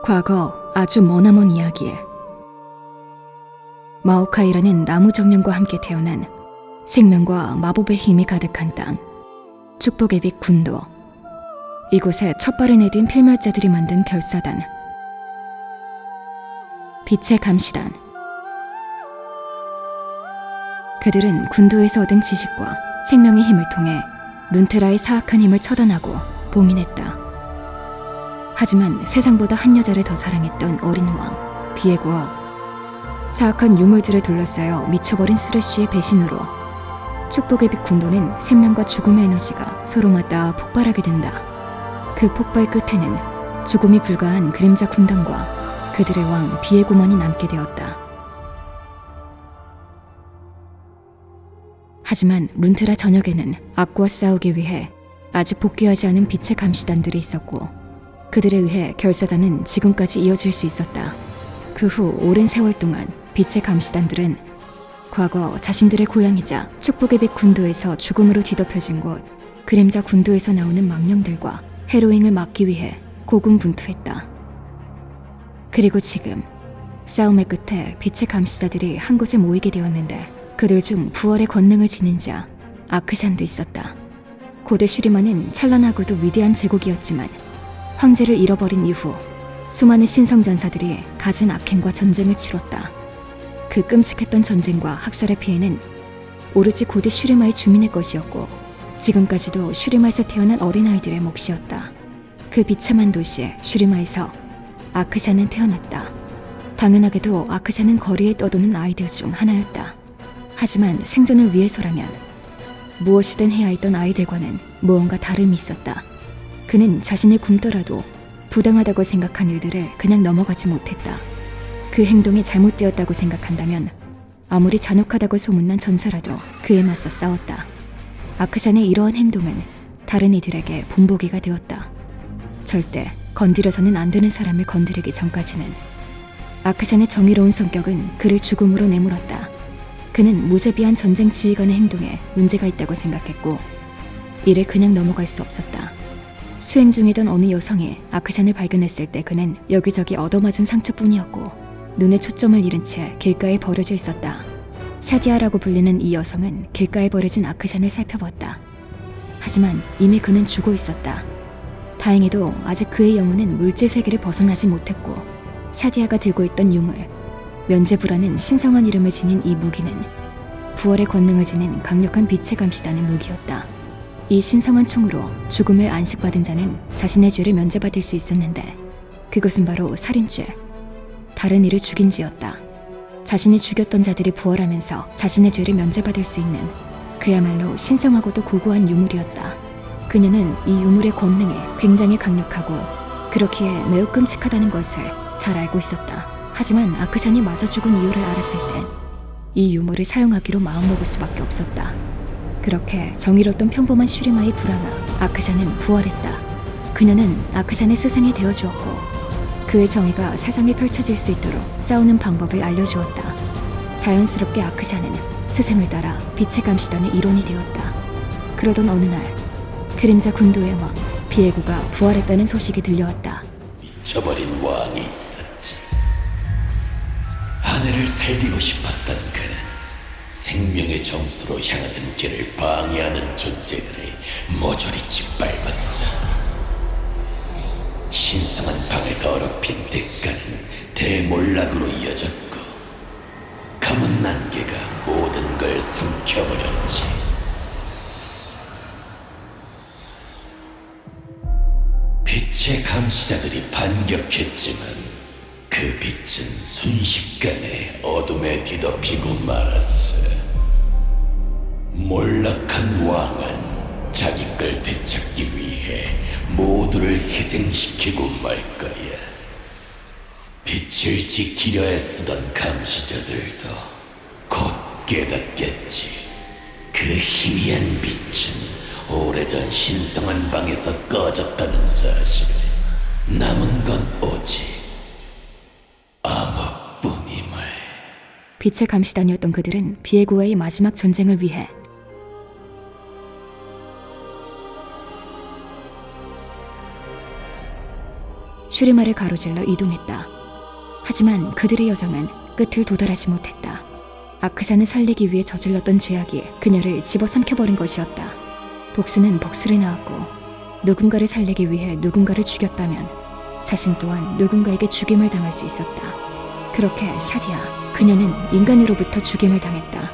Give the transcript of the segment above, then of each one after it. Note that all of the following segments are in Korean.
과거 아주 머나먼 이야기에 마오카이라는 나무 정령과 함께 태어난 생명과 마법의 힘이 가득한 땅, 축복의 빛 군도. 이곳에 첫발을 내딘 필멸자들이 만든 결사단, 빛의 감시단. 그들은 군도에서 얻은 지식과 생명의 힘을 통해 룬테라의 사악한 힘을 처단하고 봉인했다. 하지만 세상보다 한 여자를 더 사랑했던 어린 왕 비에고와 사악한 유물들을 둘러싸여 미쳐버린 스레쉬의 배신으로 축복의 빛 군도는 생명과 죽음의 에너지가 서로 맞닿아 폭발하게 된다. 그 폭발 끝에는 죽음이 불가한 그림자 군단과 그들의 왕 비에고만이 남게 되었다. 하지만 룬테라 전역에는 악과 싸우기 위해 아직 복귀하지 않은 빛의 감시단들이 있었고, 그들에 의해 결사단은 지금까지 이어질 수 있었다. 그 후 오랜 세월 동안 빛의 감시단들은 과거 자신들의 고향이자 축복의 빛 군도에서 죽음으로 뒤덮여진 곳 그림자 군도에서 나오는 망령들과 해로잉을 막기 위해 고군분투했다. 그리고 지금 싸움의 끝에 빛의 감시자들이 한 곳에 모이게 되었는데, 그들 중 부활의 권능을 지닌 자 아크샨도 있었다. 고대 슈리마는 찬란하고도 위대한 제국이었지만 황제를 잃어버린 이후 수많은 신성전사들이 가진 악행과 전쟁을 치렀다. 그 끔찍했던 전쟁과 학살의 피해는 오로지 고대 슈리마의 주민의 것이었고, 지금까지도 슈리마에서 태어난 어린아이들의 몫이었다. 그 비참한 도시 슈리마에서 아크샨은 태어났다. 당연하게도 아크샨은 거리에 떠도는 아이들 중 하나였다. 하지만 생존을 위해서라면 무엇이든 해야 했던 아이들과는 무언가 다름이 있었다. 그는 자신이 굶더라도 부당하다고 생각한 일들을 그냥 넘어가지 못했다. 그 행동이 잘못되었다고 생각한다면 아무리 잔혹하다고 소문난 전사라도 그에 맞서 싸웠다. 아크샨의 이러한 행동은 다른 이들에게 본보기가 되었다. 절대 건드려서는 안 되는 사람을 건드리기 전까지는. 아크샨의 정의로운 성격은 그를 죽음으로 내몰았다. 그는 무자비한 전쟁 지휘관의 행동에 문제가 있다고 생각했고, 이를 그냥 넘어갈 수 없었다. 수행 중이던 어느 여성이 아크샨을 발견했을 때 그는 여기저기 얻어맞은 상처뿐이었고 눈에 초점을 잃은 채 길가에 버려져 있었다. 샤디아라고 불리는 이 여성은 길가에 버려진 아크샨을 살펴봤다. 하지만 이미 그는 죽어 있었다. 다행히도 아직 그의 영혼은 물질 세계를 벗어나지 못했고, 샤디아가 들고 있던 유물 면제부라는 신성한 이름을 지닌 이 무기는 부활의 권능을 지닌 강력한 빛의 감시단의 무기였다. 이 신성한 총으로 죽음을 안식받은 자는 자신의 죄를 면제받을 수 있었는데, 그것은 바로 살인죄, 다른 이를 죽인 죄였다. 자신이 죽였던 자들이 부활하면서 자신의 죄를 면제받을 수 있는 그야말로 신성하고도 고고한 유물이었다. 그녀는 이 유물의 권능이 굉장히 강력하고 그렇기에 매우 끔찍하다는 것을 잘 알고 있었다. 하지만 아크샨이 맞아 죽은 이유를 알았을 땐 이 유물을 사용하기로 마음먹을 수밖에 없었다. 그렇게 정의롭던 평범한 슈리마의 불황아 아크샨은 부활했다. 그녀는 아크샨의 스승이 되어주었고, 그의 정의가 세상에 펼쳐질 수 있도록 싸우는 방법을 알려주었다. 자연스럽게 아크샨은 스승을 따라 빛의 감시단의 일원이 되었다. 그러던 어느 날 그림자 군도의 왕 비에고가 부활했다는 소식이 들려왔다. 미쳐버린 왕이 있었지. 하늘을 살리고 싶었던 그는 생명의 정수로 향하는 길을 방해하는 존재들을 모조리 짓밟았어. 신성한 방을 더럽힌 대가는 대몰락으로 이어졌고, 검은 안개가 모든 걸 삼켜버렸지. 빛의 감시자들이 반격했지만 그 빛은 순식간에 어둠에 뒤덮이고 말았어. 몰락한 왕은 자기 걸 되찾기 위해 모두를 희생시키고 말 거야. 빛을 지키려 애쓰던 감시자들도 곧 깨닫겠지. 그 희미한 빛은 오래전 신성한 방에서 꺼졌다는 사실. 남은 건 오직 암흑뿐임을. 빛의 감시단이었던 그들은 비에고와의 마지막 전쟁을 위해 슈리마를 가로질러 이동했다. 하지만 그들의 여정은 끝을 도달하지 못했다. 아크샨을 살리기 위해 저질렀던 죄악이 그녀를 집어삼켜버린 것이었다. 복수는 복수를 낳았고 누군가를 살리기 위해 누군가를 죽였다면 자신 또한 누군가에게 죽임을 당할 수 있었다. 그렇게 샤디아, 그녀는 인간으로부터 죽임을 당했다.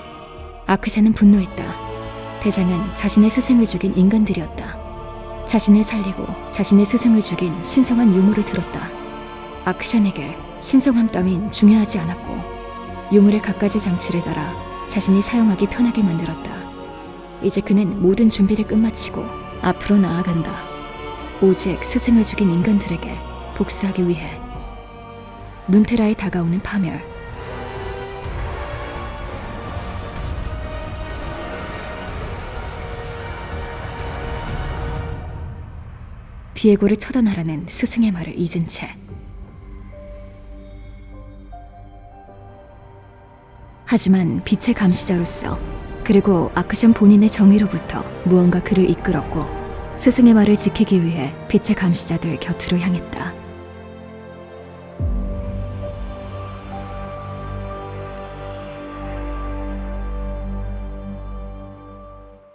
아크샨은 분노했다. 대장은 자신의 스승을 죽인 인간들이었다. 자신을 살리고 자신의 스승을 죽인 신성한 유물을 들었다. 아크샨에게 신성함 따윈 중요하지 않았고 유물의 갖가지 장치를 달아 자신이 사용하기 편하게 만들었다. 이제 그는 모든 준비를 끝마치고 앞으로 나아간다. 오직 스승을 죽인 인간들에게 복수하기 위해. 룬테라에 다가오는 파멸. 비에고를 처단하라는 스승의 말을 잊은 채. 하지만 빛의 감시자로서 그리고 아크샨 본인의 정의로부터 무언가 그를 이끌었고 스승의 말을 지키기 위해 빛의 감시자들 곁으로 향했다.